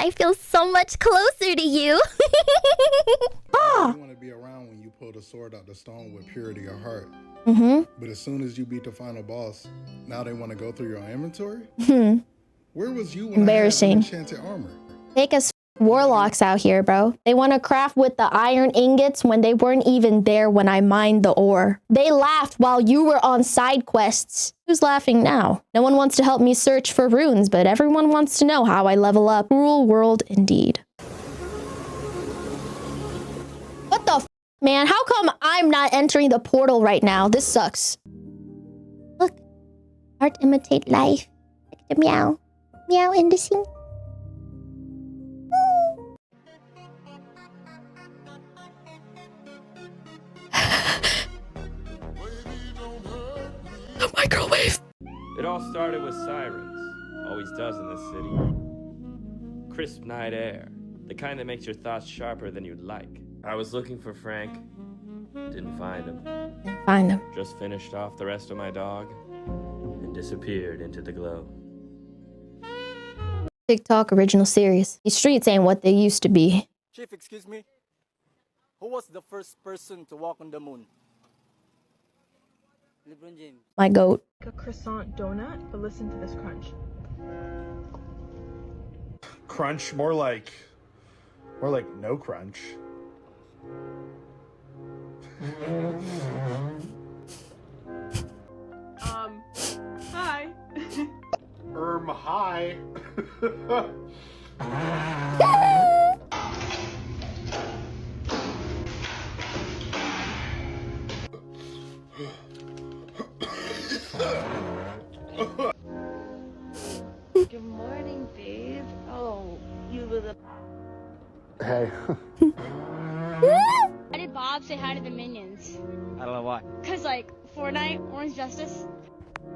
I feel so much closer to you. Ah. You want to be around when you pull the sword out the stone with purity of heart. But as soon as you beat the final boss, now they want to go through your inventory? Where was you when Embarrassing. I had enchanted armor? Fake as warlocks out here, bro. They want to craft with the iron ingots when they weren't even there when I mined the ore. They laughed while you were on side quests. Who's laughing now? No one wants to help me search for runes, but everyone wants to know how I level up. Cruel world indeed. What the f, man? How come I'm not entering the portal right now? This sucks. Look. Art imitate life. Like the meow. Meow in the scene. The microwave. It all started with sirens. Always does in this city. Crisp night air. The kind that makes your thoughts sharper than you'd like. I was looking for Frank. Didn't find him. Didn't find him. Just finished off the rest of my dog and disappeared into the glow. TikTok original series. These streets ain't what they used to be. Chief, excuse me. Who was the first person to walk on the moon? LeBron James. My goat. A croissant donut, but listen to this crunch. Crunch, more like no crunch. Hi. Hi. Good morning, babe. Oh, you were the... Hey. Why did Bob say hi to the minions? I don't know why. Cause like, Fortnite, Orange Justice.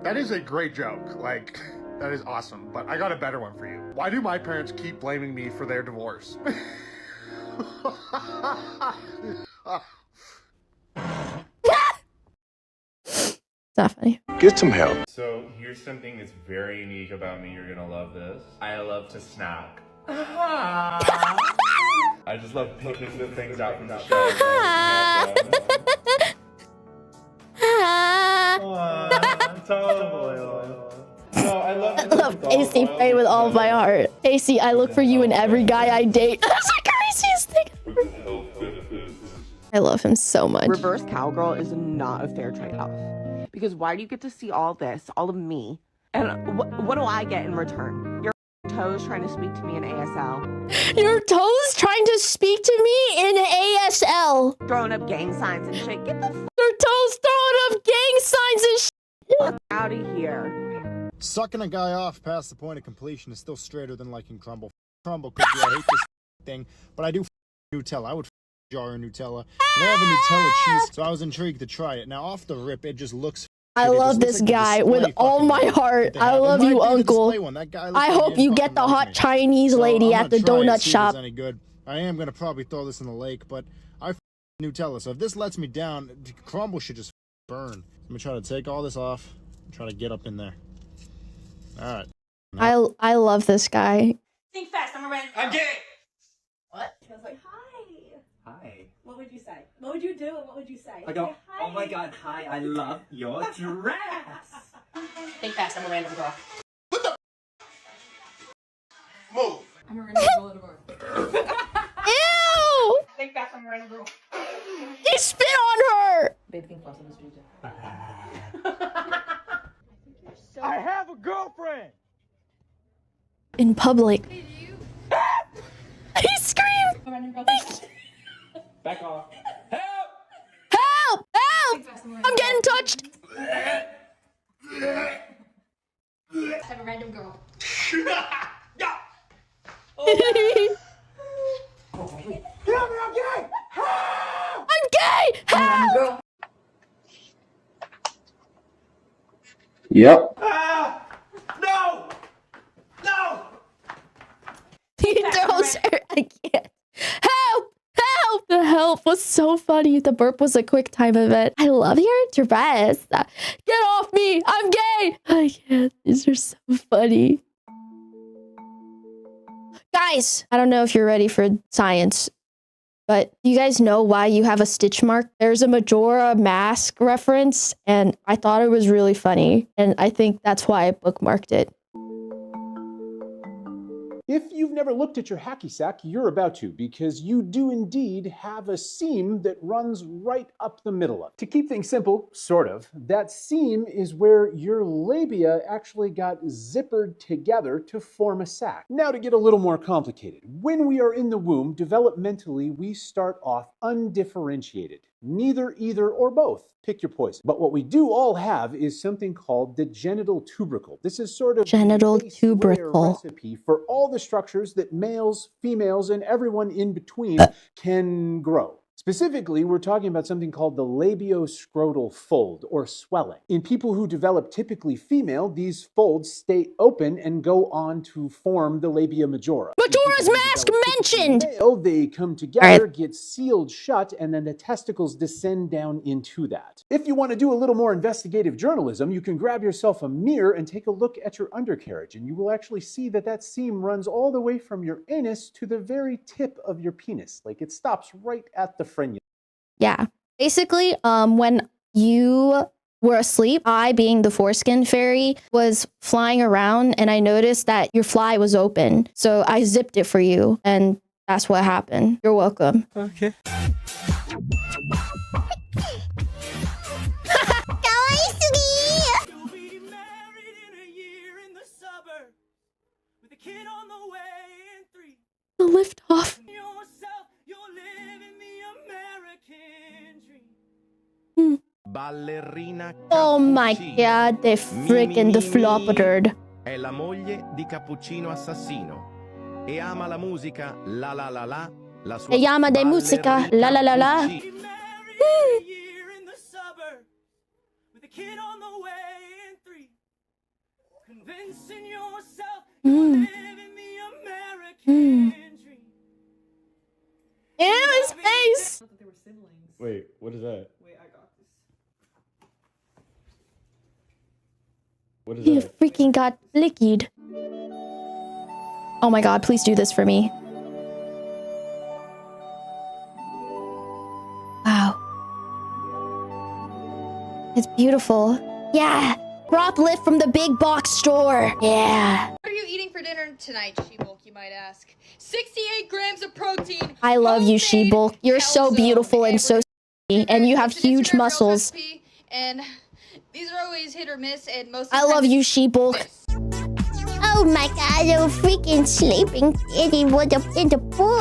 That is a great joke. Like, that is awesome. But I got a better one for you. Why do my parents keep blaming me for their divorce? It's not funny. Get some help. So here's something that's very unique about me. You're gonna love this. I love to snack. I just love picking the things out from the shelf. No, I love Casey Faye with all of my heart. Casey, I look for you in every guy I date. That's the craziest thing ever. I love him so much. Reverse cowgirl is not a fair trade-off. Because why do you get to see all this, all of me? And what do I get in return? Your toes trying to speak to me in ASL. Your toes trying to speak to me in ASL. Throwing up gang signs and shit. Get the Your toes throwing up gang signs and shit. out of here. Sucking a guy off past the point of completion is still straighter than liking crumble. Crumble cookie, I hate this thing, but I do Nutella. I would jar of Nutella. And they have a Nutella cheese, so I was intrigued to try it. Now, off the rip, it just looks... I love this guy with all my heart. I love you, Uncle. I hope you get the hot Chinese lady at the donut shop. Any good. I am going to probably throw this in the lake, but I Nutella, so if this lets me down, crumble should just burn. I'm going to try to take all this off and try to get up in there. All right. I love this guy. Think fast, I'm ready. I'm gay! What? I was like, hi. Hi. What would you say? What would you do? What would you say? I go, Say, hi. oh my god, hi, I love your dress! Think fast, I'm a random girl. Move! I'm a random girl at a bar. Ew! Think fast, I'm a random girl. He spit on her! Babe, think fast, I'm a stranger. I have a girlfriend! In public. He screamed! A random girl. Back off. Help! Help! Help! I'm getting touched! I'm a random girl. I'm gay! Help! Girl. Yep. No! No! He throws her. I can't. Help! Help! The help was so funny. The burp was a quick time event. I love your dress. Get off me! I'm gay! I can't. These are so funny. Guys, I don't know if you're ready for science, but do you guys know why you have a stitch mark? There's a Majora Mask reference, and I thought it was really funny, and I think that's why I bookmarked it. If you've never looked at your hacky sack, you're about to, because you do indeed have a seam that runs right up the middle of it. To keep things simple, sort of, that seam is where your labia actually got zippered together to form a sac. Now to get a little more complicated. When we are in the womb, developmentally, we start off undifferentiated. Neither, either, or both. Pick your poison. But what we do all have is something called the genital tubercle. This is sort of genital the base tubercle layer recipe for all the structures that males, females, and everyone in between can grow. Specifically, we're talking about something called the labioscrotal fold, or swelling. In people who develop typically female, these folds stay open and go on to form the labia majora. Majora's Mask mentioned! Male, they come together, get sealed shut, and then the testicles descend down into that. If you want to do a little more investigative journalism, you can grab yourself a mirror and take a look at your undercarriage, and you will actually see that that seam runs all the way from your anus to the very tip of your penis. Like, it stops right at the frenulum. Yeah. Basically, when you were asleep, I, being the foreskin fairy, was flying around and I noticed that your fly was open. So I zipped it for you and that's what happened. You're welcome. Okay. The lift off. Oh my god, they freaking defloppered. È la moglie di Cappuccino Assassino e ama la musica la la la la, la sua E ama de musica la la la la. Ew, his face! Wait, what is that? Wait, I got this. What is He that? freaking got flickied. Oh my god, please do this for me. Wow. It's beautiful. Yeah! Prop lift from the big box store. Yeah. What are you eating for dinner tonight, She-Bulk, you might ask? 68 grams of protein. I love you, She-Bulk. You're so beautiful and so sexy, and you have huge muscles. And these are always hit or miss, and most of I love you, She-Bulk. Oh my god, you're freaking sleeping kitty was up in the pool.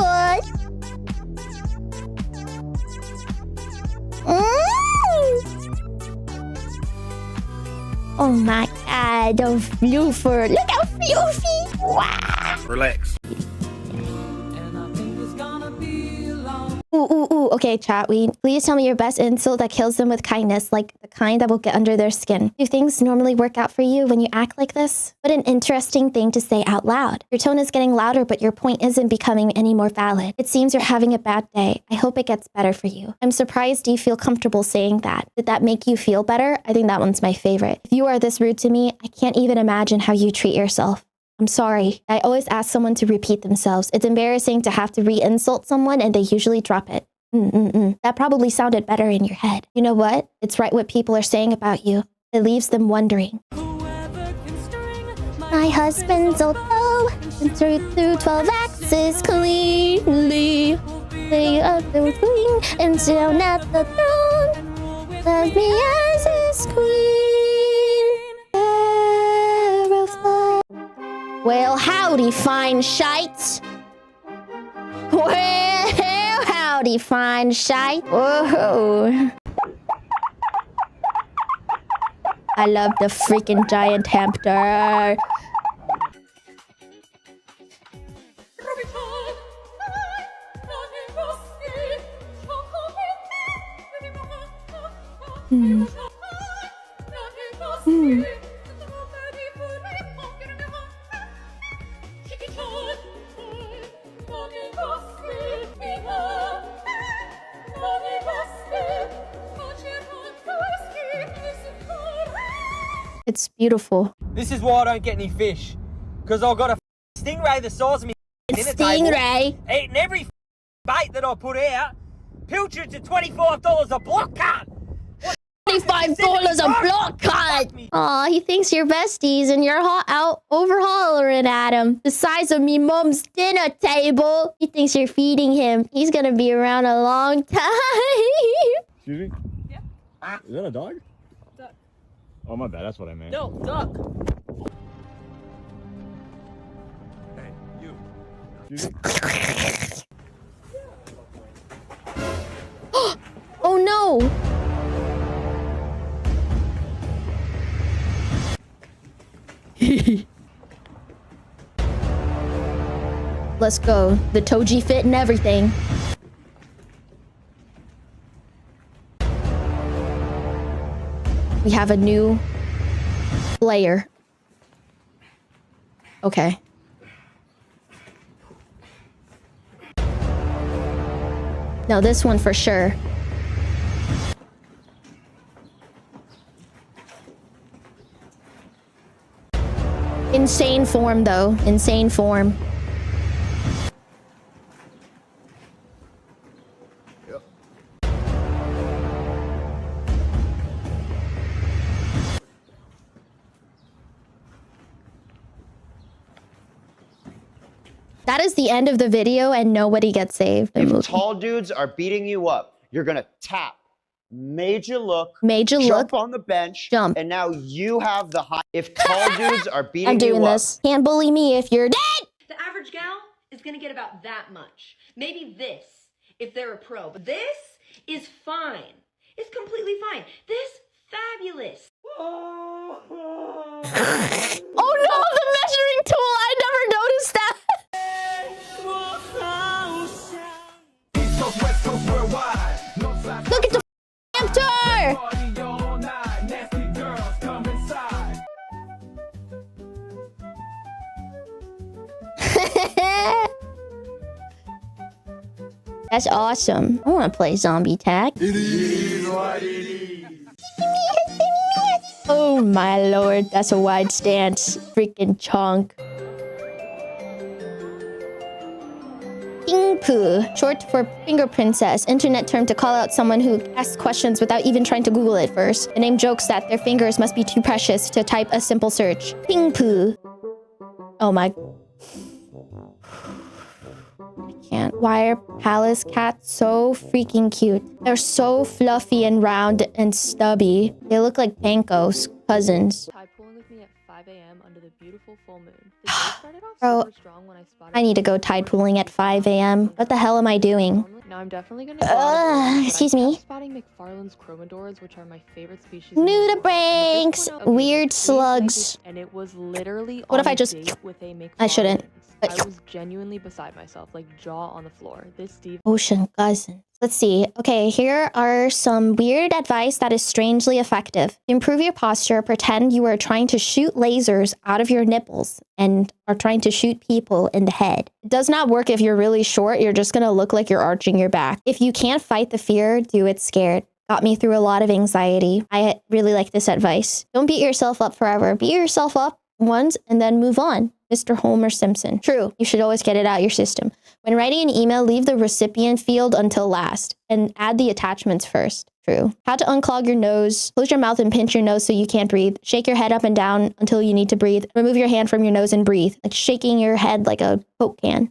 Oh my god, the floofer. Look how floofy. Wow. Relax. Ooh. Okay, chat. Please tell me your best insult that kills them with kindness, like the kind that will get under their skin. Do things normally work out for you when you act like this? What an interesting thing to say out loud. Your tone is getting louder, but your point isn't becoming any more valid. It seems you're having a bad day. I hope it gets better for you. I'm surprised you feel comfortable saying that. Did that make you feel better? I think that one's my favorite. If you are this rude to me, I can't even imagine how you treat yourself. I'm sorry. I always ask someone to repeat themselves. It's embarrassing to have to re-insult someone and they usually drop it. That probably sounded better in your head. You know what? It's right what people are saying about you. It leaves them wondering. My husband's old low and through 12 axes cleanly. They are the queen and down at the throne. Love me as his queen. Terrified. Well, howdy, fine shite. Well, howdy, fine shite. Whoa. I love the freaking giant hamster. It's beautiful. This is why I don't get any fish. Because I've got a stingray the size of me Stingray. Eating every bait that I put out. Pilchards at $25 a block, cunt. $25 a block cut. Aw, he thinks you're besties and you're out overhollering at him. The size of me mom's dinner table. He thinks you're feeding him. He's gonna be around a long time. Excuse me? Yeah. Is that a dog? Duck. Oh, my bad. That's what I meant. No, duck. Hey, you. Excuse me? Oh no! Let's go. The Toji fit and everything. We have a new player. Okay. No, this one for sure. Insane form, though. Insane form. Yep. That is the end of the video and nobody gets saved. If tall dudes are beating you up, you're gonna tap. Major look. Jump on the bench. Jump. And now you have the high. If tall dudes are beating I'm doing you up. this. Can't bully me if you're dead! The average gal is gonna get about that much. Maybe this, if they're a pro. But this is fine. It's completely fine. This, fabulous. Oh no, the measuring tool! I never noticed that! Look at the hamster! That's awesome. I want to play zombie tag. It is what it is. Oh my lord, that's a wide stance. Freaking chunk. Poo, short for finger princess, internet term to call out someone who asks questions without even trying to Google it first. The name jokes that their fingers must be too precious to type a simple search. Ping poo. Oh my. I can't. Why are palace cats so freaking cute? They're so fluffy and round and stubby. They look like Panko's cousins. Tide pooling with me at 5 a.m. under the beautiful full moon. The day started off Bro, super strong when I spotted I need to go tide pooling at 5 a.m. What the hell am I doing? Now I'm definitely gonna excuse me. spotting McFarlane's chromodores, which are my favorite species. Nudibranchs, weird slugs. And it was literally What if on I a just... date with a I shouldn't. I was genuinely beside myself, like jaw on the floor. This Steve Ocean cousins. Let's see. Okay, here are some weird advice that is strangely effective. To improve your posture, pretend you are trying to shoot lasers out of your nipples and are trying to shoot people in the head. It does not work if you're really short. You're just gonna look like you're arching your back. If you can't fight the fear, do it scared. Got me through a lot of anxiety. I really like this advice. Don't beat yourself up forever. Beat yourself up once and then move on. Mr. Homer Simpson. True, you should always get it out your system. When writing an email, leave the recipient field until last and add the attachments first. True. How to unclog your nose. Close your mouth and pinch your nose so you can't breathe. Shake your head up and down until you need to breathe. Remove your hand from your nose and breathe. Like shaking your head like a Coke can.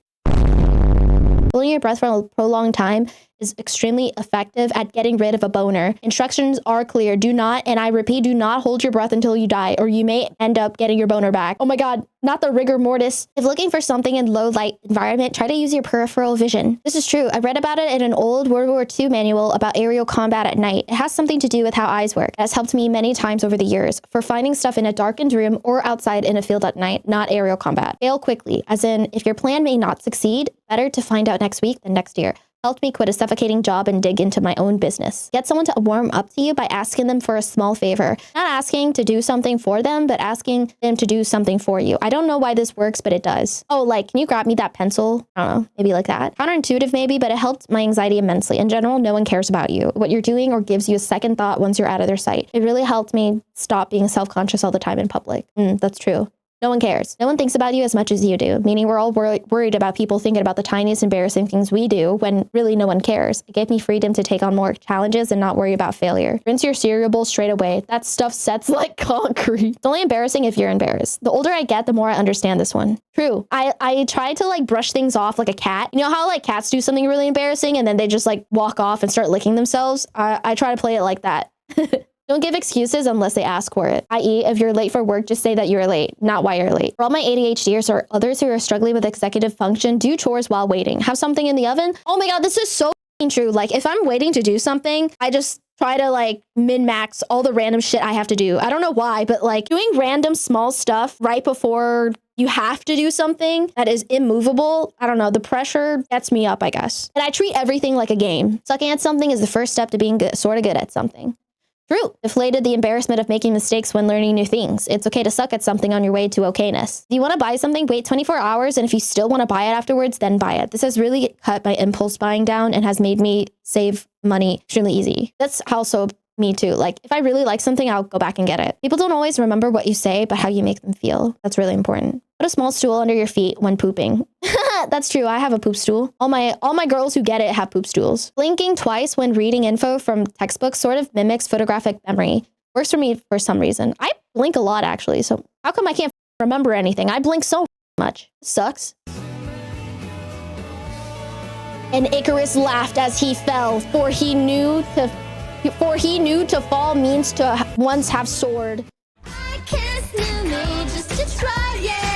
Holding your breath for a prolonged time is extremely effective at getting rid of a boner. Instructions are clear. Do not, and I repeat, do not hold your breath until you die, or you may end up getting your boner back. Oh my god, not the rigor mortis. If looking for something in low light environment, try to use your peripheral vision. This is true. I read about it in an old World War II manual about aerial combat at night. It has something to do with how eyes work. It has helped me many times over the years for finding stuff in a darkened room or outside in a field at night, not aerial combat. Fail quickly, as in, if your plan may not succeed, better to find out next week than next year. Helped me quit a suffocating job and dig into my own business. Get someone to warm up to you by asking them for a small favor. Not asking to do something for them, but asking them to do something for you. I don't know why this works, but it does. Oh, like, can you grab me that pencil? I don't know, maybe like that. Counterintuitive maybe, but it helped my anxiety immensely. In general, no one cares about you, what you're doing, or gives you a second thought once you're out of their sight. It really helped me stop being self-conscious all the time in public. That's true. No one cares. No one thinks about you as much as you do, meaning we're all worried about people thinking about the tiniest embarrassing things we do when really no one cares. It gave me freedom to take on more challenges and not worry about failure. Rinse your cereal bowl straight away. That stuff sets like concrete. It's only embarrassing if you're embarrassed. The older I get, the more I understand this one. True. I try to like brush things off like a cat. You know how like cats do something really embarrassing and then they just like walk off and start licking themselves? I try to play it like that. Don't give excuses unless they ask for it. I.e., if you're late for work, just say that you're late, not why you're late. For all my ADHDers or others who are struggling with executive function, do chores while waiting. Have something in the oven. Oh my God, this is so true. Like if I'm waiting to do something, I just try to like min-max all the random shit I have to do. I don't know why, but like doing random small stuff right before you have to do something that is immovable, I don't know, the pressure gets me up, I guess. And I treat everything like a game. Sucking at something is the first step to being sort of good at something. True. Deflated the embarrassment of making mistakes when learning new things. It's okay to suck at something on your way to okayness. If you want to buy something, wait 24 hours, and if you still want to buy it afterwards, then buy it. This has really cut my impulse buying down and has made me save money extremely easy. That's also me too. Like if I really like something, I'll go back and get it. People don't always remember what you say, but how you make them feel. That's really important. Put a small stool under your feet when pooping. That's true. I have a poop stool. All my girls who get it have poop stools. Blinking twice when reading info from textbooks sort of mimics photographic memory. Works for me for some reason. I blink a lot actually. So how come I can't remember anything? I blink so much. Sucks. And Icarus laughed as he fell, for he knew to fall means to once have soared. I kissed Lulu just to try it.